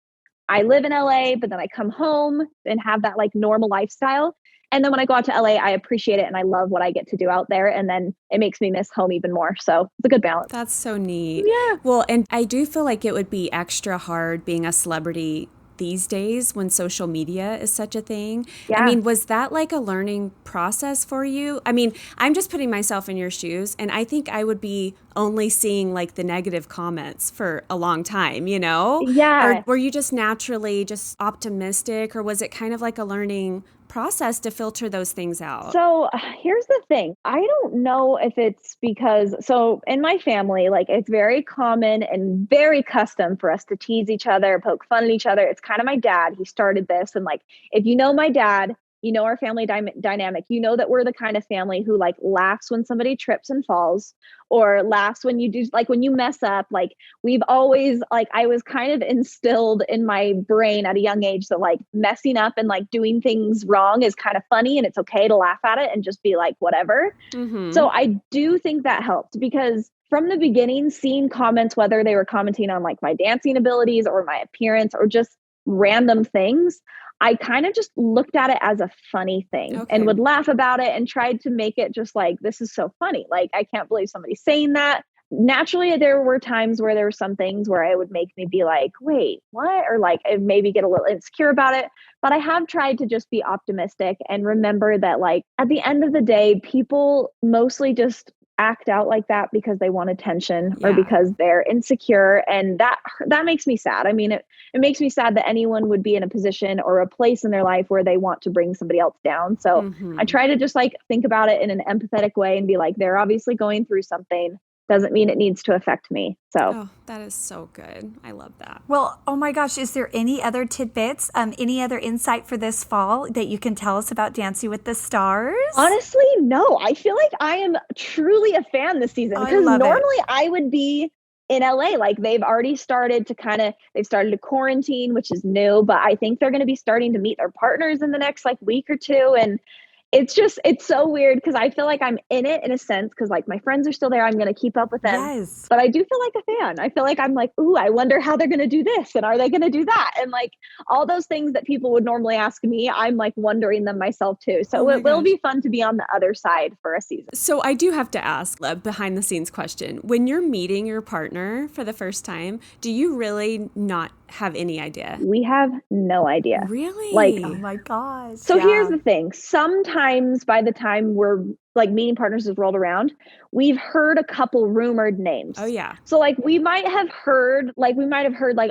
I live in LA, but then I come home and have that like normal lifestyle. And then when I go out to LA, I appreciate it and I love what I get to do out there. And then it makes me miss home even more. So it's a good balance. That's so neat. Yeah. Well, and I do feel like it would be extra hard being a celebrity these days when social media is such a thing. Yeah. I mean, was that like a learning process for you? I mean, I'm just putting myself in your shoes, and I think I would be only seeing like the negative comments for a long time, you know? Yeah. Or were you just naturally just optimistic, or was it kind of like a learning process to filter those things out? So here's the thing. I don't know if it's because, so in my family, like it's very common and very custom for us to tease each other, poke fun at each other. It's kind of my dad. He started this. And like, if you know my dad, you know our family dynamic, you know that we're the kind of family who like laughs when somebody trips and falls, or laughs when you do, like when you mess up. Like we've always, like I was kind of instilled in my brain at a young age that like messing up and like doing things wrong is kind of funny, and it's okay to laugh at it and just be like, whatever. Mm-hmm. So I do think that helped, because from the beginning, seeing comments, whether they were commenting on like my dancing abilities or my appearance or just random things, I kind of just looked at it as a funny thing and would laugh about it and tried to make it just like, this is so funny. Like, I can't believe somebody's saying that. Naturally, there were times where there were some things where it would make me be like, wait, what? Or like maybe get a little insecure about it. But I have tried to just be optimistic and remember that like at the end of the day, people mostly just act out like that because they want attention or because they're insecure. And that makes me sad. I mean, it makes me sad that anyone would be in a position or a place in their life where they want to bring somebody else down. So I try to just like think about it in an empathetic way and be like, they're obviously going through something. Doesn't mean it needs to affect me. So that is so good. I love that. Well, oh my gosh, is there any other tidbits, any other insight for this fall that you can tell us about Dancing with the Stars? Honestly, no. I feel like I am truly a fan this season, because normally I would be in LA. Like they've already started to they've started to quarantine, which is new, but I think they're going to be starting to meet their partners in the next like week or two. And it's so weird because I feel like I'm in it in a sense, because like my friends are still there. I'm going to keep up with them. Yes. But I do feel like a fan. I feel like I'm like, ooh, I wonder how they're going to do this. And are they going to do that? And like all those things that people would normally ask me, I'm like wondering them myself too. So it will be fun to be on the other side for a season. So I do have to ask a behind the scenes question. When you're meeting your partner for the first time, do you really not have any idea? We have no idea. Really? Like, oh my gosh. So here's the thing. Sometimes by the time we're like meeting partners has rolled around, we've heard a couple rumored names. Oh yeah. So like we might have heard like,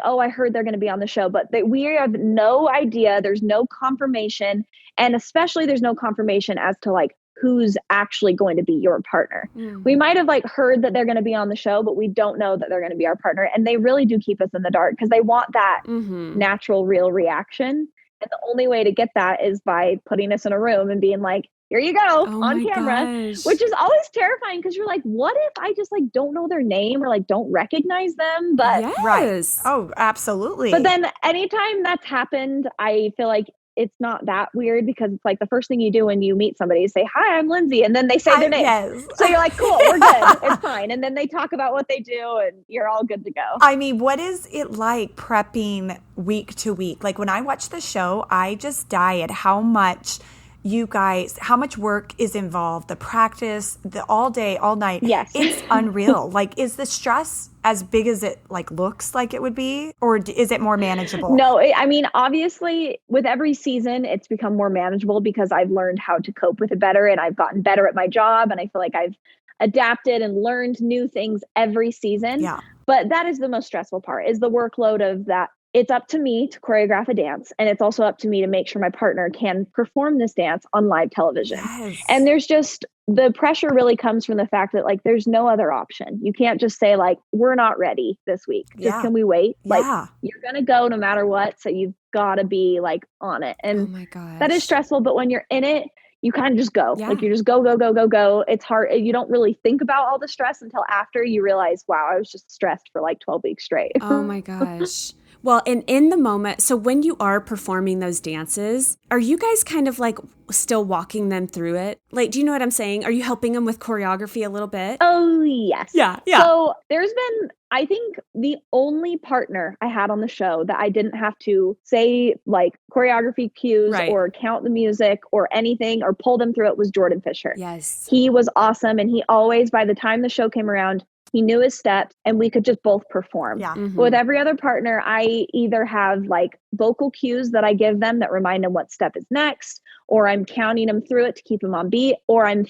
oh, I heard they're going to be on the show, but we have no idea. There's no confirmation. And especially there's no confirmation as to like who's actually going to be your partner. We might have like heard that they're going to be on the show, but we don't know that they're going to be our partner. And they really do keep us in the dark because they want that natural, real reaction. And the only way to get that is by putting us in a room and being like, here you go on camera, which is always terrifying because you're like, what if I just like don't know their name or like don't recognize them? But yes. Oh, absolutely. But then anytime that's happened, I feel like it's not that weird because it's like the first thing you do when you meet somebody is say, hi, I'm Lindsay. And then they say their name. Yes. So you're like, cool, we're good. It's fine. And then they talk about what they do and you're all good to go. I mean, what is it like prepping week to week? Like when I watch the show, I just die at how much work is involved, the practice, the all day, all night. Yes. It's unreal. Like, is the stress as big as it like looks like it would be, or is it more manageable? No, I mean, obviously with every season, it's become more manageable because I've learned how to cope with it better and I've gotten better at my job. And I feel like I've adapted and learned new things every season. Yeah. But that is the most stressful part, is the workload of that. It's up to me to choreograph a dance, and it's also up to me to make sure my partner can perform this dance on live television. Yes. And there's just, the pressure really comes from the fact that like, there's no other option. You can't just say like, we're not ready this week. Can we wait? Like you're going to go no matter what. So you've got to be like on it. And oh my gosh, that is stressful. But when you're in it, you kind of just go. Like you just go. It's hard. You don't really think about all the stress until after you realize, wow, I was just stressed for like 12 weeks straight. Oh my gosh. Well, and in the moment, so when you are performing those dances, are you guys kind of like still walking them through it? Like, do you know what I'm saying? Are you helping them with choreography a little bit? Oh, yes. Yeah. So there's been, I think, the only partner I had on the show that I didn't have to say like choreography cues or count the music or anything or pull them through it was Jordan Fisher. Yes. He was awesome. And he always, by the time the show came around, he knew his steps and we could just both perform. Yeah. Mm-hmm. With every other partner, I either have like vocal cues that I give them that remind them what step is next, or I'm counting them through it to keep them on beat, or I'm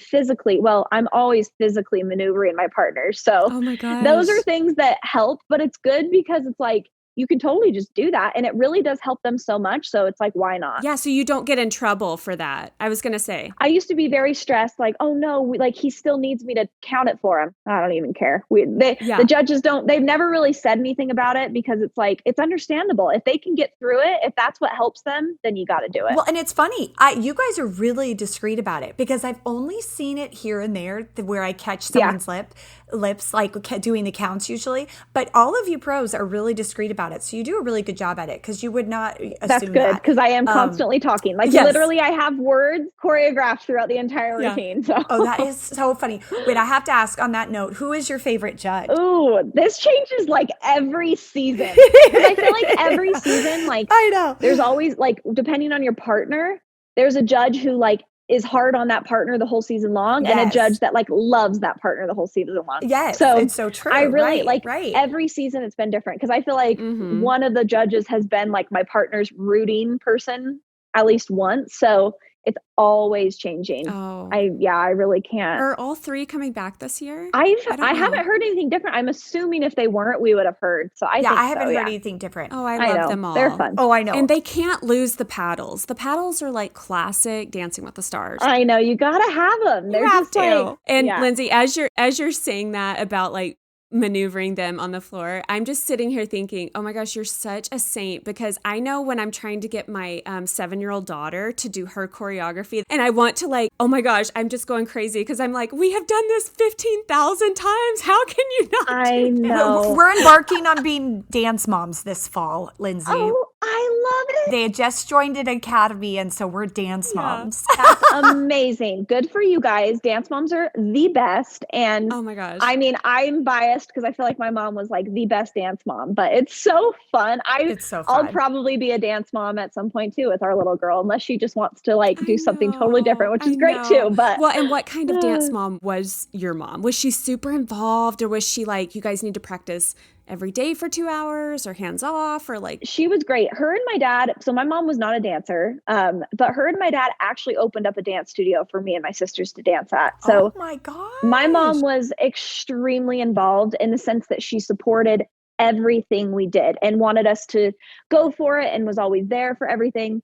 always physically maneuvering my partners. So oh my gosh, those are things that help, but it's good because it's like, you can totally just do that. And it really does help them so much. So it's like, why not? Yeah. So you don't get in trouble for that. I was going to say. I used to be very stressed. Like, oh no, he still needs me to count it for him. I don't even care. The judges they've never really said anything about it because it's like, it's understandable. If they can get through it, if that's what helps them, then you got to do it. Well, and it's funny. You guys are really discreet about it because I've only seen it here and there where I catch someone's lips, like doing the counts usually. But all of you pros are really discreet about it. So you do a really good job at it because you would not assume that's good because I am constantly talking. Like literally I have words choreographed throughout the entire routine. So. Oh, that is so funny. Wait, I have to ask on that note, who is your favorite judge? Ooh, this changes like every season. I feel like every season, like I know. There's always like, depending on your partner, there's a judge who like is hard on that partner the whole season long and a judge that like loves that partner the whole season long. Yes. So it's so true. I really every season it's been different because I feel like one of the judges has been like my partner's rooting person at least once. So it's always changing. Oh. I really can't. Are all three coming back this year? I haven't heard anything different. I'm assuming if they weren't, we would have heard. So I haven't heard anything different. Oh, I love them all. They're fun. Oh, I know. And they can't lose the paddles. The paddles are like classic Dancing with the Stars. I know. You gotta have them. They're just like, and Lindsay, as you're saying that about like maneuvering them on the floor, I'm just sitting here thinking, oh my gosh, you're such a saint, because I know when I'm trying to get my 7-year-old daughter to do her choreography and I want to like, oh my gosh, I'm just going crazy because I'm like, we have done this 15,000 times. How can you not? I know. We're embarking on being dance moms this fall, Lindsay. Oh, I love it. They had just joined an academy, and so we're dance moms. That's amazing. Good for you guys. Dance moms are the best. And oh my gosh. I mean, I'm biased because I feel like my mom was like the best dance mom, but it's so fun. It's so fun. I'll probably be a dance mom at some point too with our little girl, unless she just wants to like do something totally different, which is great too. But well, and what kind of dance mom was your mom? Was she super involved, or was she like, you guys need to practice every day for 2 hours, or hands off, or like? She was great. Her and my dad, so my mom was not a dancer, but her and my dad actually opened up a dance studio for me and my sisters to dance at. So oh my gosh. My mom was extremely involved in the sense that she supported everything we did and wanted us to go for it and was always there for everything.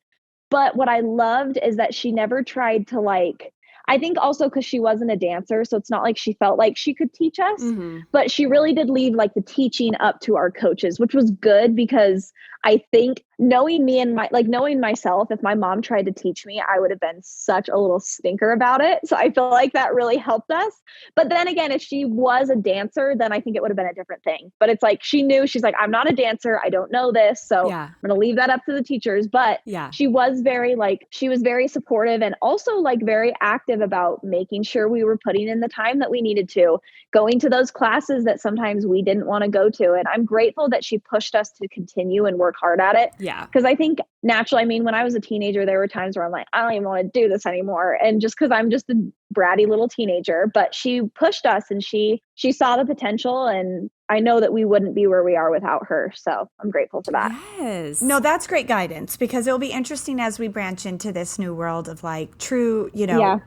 But what I loved is that she never tried to like, I think also because she wasn't a dancer, so it's not like she felt like she could teach us, but she really did leave like the teaching up to our coaches, which was good because I think knowing me and knowing myself, if my mom tried to teach me, I would have been such a little stinker about it. So I feel like that really helped us. But then again, if she was a dancer, then I think it would have been a different thing. But it's like, she knew, she's like, I'm not a dancer. I don't know this. So I'm going to leave that up to the teachers. But she was very supportive and also like very active about making sure we were putting in the time that we needed to, going to those classes that sometimes we didn't want to go to. And I'm grateful that she pushed us to continue and work hard at it. Yeah. Because I think naturally, I mean, when I was a teenager, there were times where I'm like, I don't even want to do this anymore. And just because I'm just a bratty little teenager, but she pushed us and she saw the potential, and I know that we wouldn't be where we are without her. So I'm grateful for that. Yes. No, that's great guidance, because it'll be interesting as we branch into this new world of like true,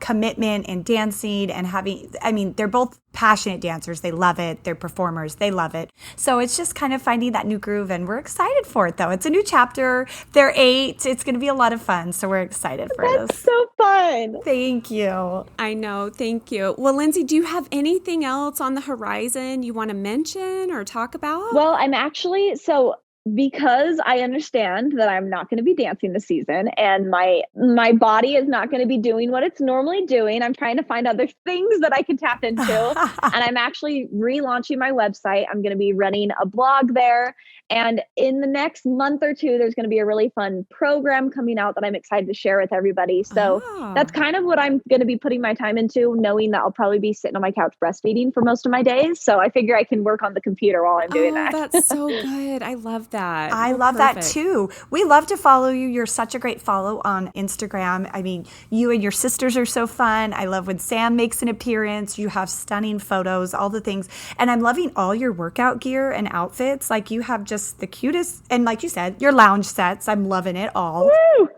commitment and dancing and having, I mean, they're both passionate dancers. They love it. They're performers. They love it. So it's just kind of finding that new groove, and we're excited for it though. It's a new chapter. They're 8. It's going to be a lot of fun. So we're excited for this. That's so fun. Thank you. I know. Thank you. Well, Lindsay, do you have anything else on the horizon you want to mention or talk about? Well, I'm actually, so because I understand that I'm not going to be dancing this season and my body is not going to be doing what it's normally doing. I'm trying to find other things that I can tap into. And I'm actually relaunching my website. I'm going to be running a blog there. And in the next month or two, there's going to be a really fun program coming out that I'm excited to share with everybody. So that's kind of what I'm going to be putting my time into, knowing that I'll probably be sitting on my couch breastfeeding for most of my days. So I figure I can work on the computer while I'm doing that. That's so good. I love that. I love that too. We love to follow you. You're such a great follow on Instagram. I mean, you and your sisters are so fun. I love when Sam makes an appearance. You have stunning photos, all the things. And I'm loving all your workout gear and outfits. Like you have just the cutest, and like you said, your lounge sets. I'm loving it all. Woo!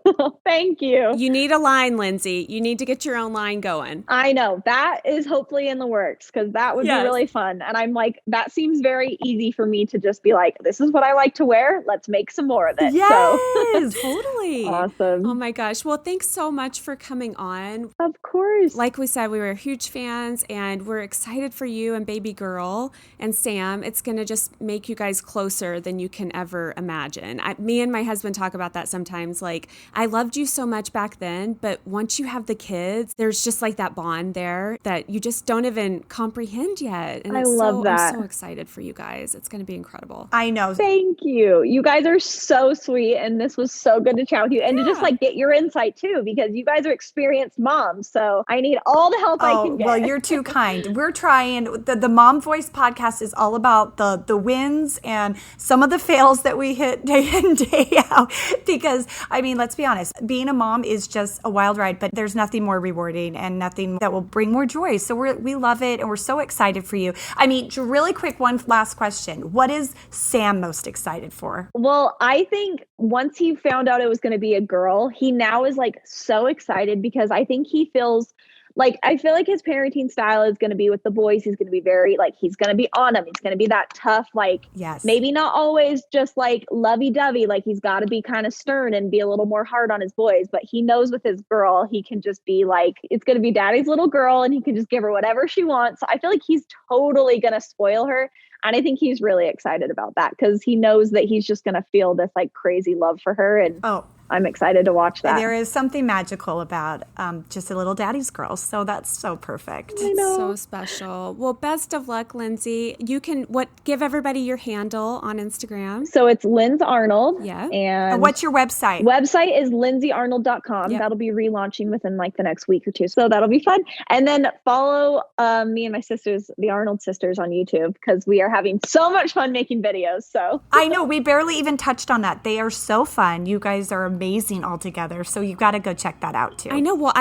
Thank you. You need a line, Lindsay. You need to get your own line going. I know. That is hopefully in the works because that would be really fun. And I'm like, that seems very easy for me to just be like, this is what I like to wear. Let's make some more of it. Yes, so. Totally. Awesome. Oh my gosh. Well, thanks so much for coming on. Of course. Like we said, we were huge fans and we're excited for you and baby girl and Sam. It's going to just make you guys closer than you can ever imagine. Me and my husband talk about that sometimes. Like, I loved you so much back then, but once you have the kids, there's just like that bond there that you just don't even comprehend yet. And I love that. I'm so excited for you guys. It's going to be incredible. I know. Thank you. You guys are so sweet. And this was so good to chat with you and to just like get your insight too, because you guys are experienced moms. So I need all the help I can get. Well, you're too kind. We're trying. The Mom Voice podcast is all about the wins and some of the fails that we hit day in, day out. Because, I mean, let's be honest, being a mom is just a wild ride, but there's nothing more rewarding and nothing that will bring more joy. So we love it and we're so excited for you. I mean, really quick, one last question. What is Sam most excited for? Well, I think once he found out it was going to be a girl, he now is like so excited because I think he feels like, I feel like his parenting style is going to be with the boys. He's going to be very like, he's going to be on them. He's going to be that tough, like, maybe not always just like lovey-dovey. Like he's got to be kind of stern and be a little more hard on his boys. But he knows with his girl, he can just be like, it's going to be daddy's little girl and he can just give her whatever she wants. So I feel like he's totally going to spoil her. And I think he's really excited about that because he knows that he's just going to feel this like crazy love for her. And I'm excited to watch that. There is something magical about just a little daddy's girl. So that's so perfect. I know. So special. Well, best of luck, Lindsay. You can give everybody your handle on Instagram. So it's Lindsay Arnold. Yeah. And what's your website? Website is lindsayarnold.com. Yep. That'll be relaunching within like the next week or two. So that'll be fun. And then follow me and my sisters, the Arnold sisters on YouTube, because we are having so much fun making videos. So I know we barely even touched on that. They are so fun. You guys are amazing all together. So you got to go check that out too. I know. Well,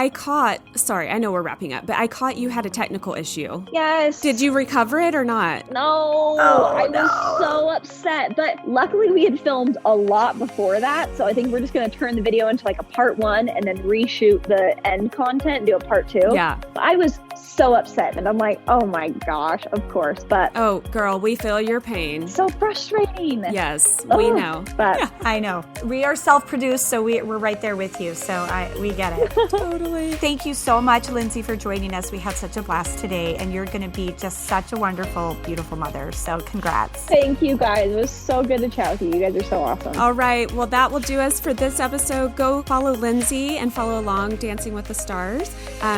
sorry, I know we're wrapping up, but I caught you had a technical issue. Yes. Did you recover it or not? No. I was so upset. But luckily we had filmed a lot before that. So I think we're just going to turn the video into like a part 1 and then reshoot the end content and do a part 2. Yeah. I was so upset. And I'm like, oh my gosh, of course. But oh, girl, we feel your pain. So frustrating. Yes, we know. But yeah, I know. We are self-produced, so we're right there with you. So we get it. Totally. Thank you so much, Lindsay, for joining us. We had such a blast today, and you're going to be just such a wonderful, beautiful mother. So congrats. Thank you, guys. It was so good to chat with you. You guys are so awesome. All right. Well, that will do us for this episode. Go follow Lindsay and follow along Dancing with the Stars.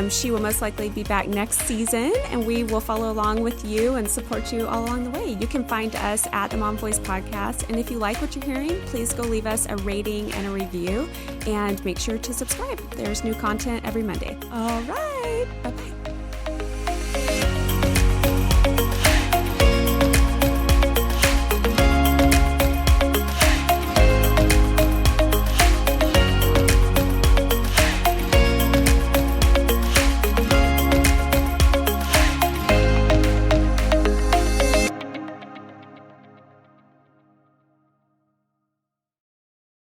She will most likely be back next season, and we will follow along with you and support you all along the way. You can find us at the Mom Voice Podcast. And if you like what you're hearing, please go leave us a rating and a review and make sure to subscribe. There's new content every Monday. All right. Bye-bye.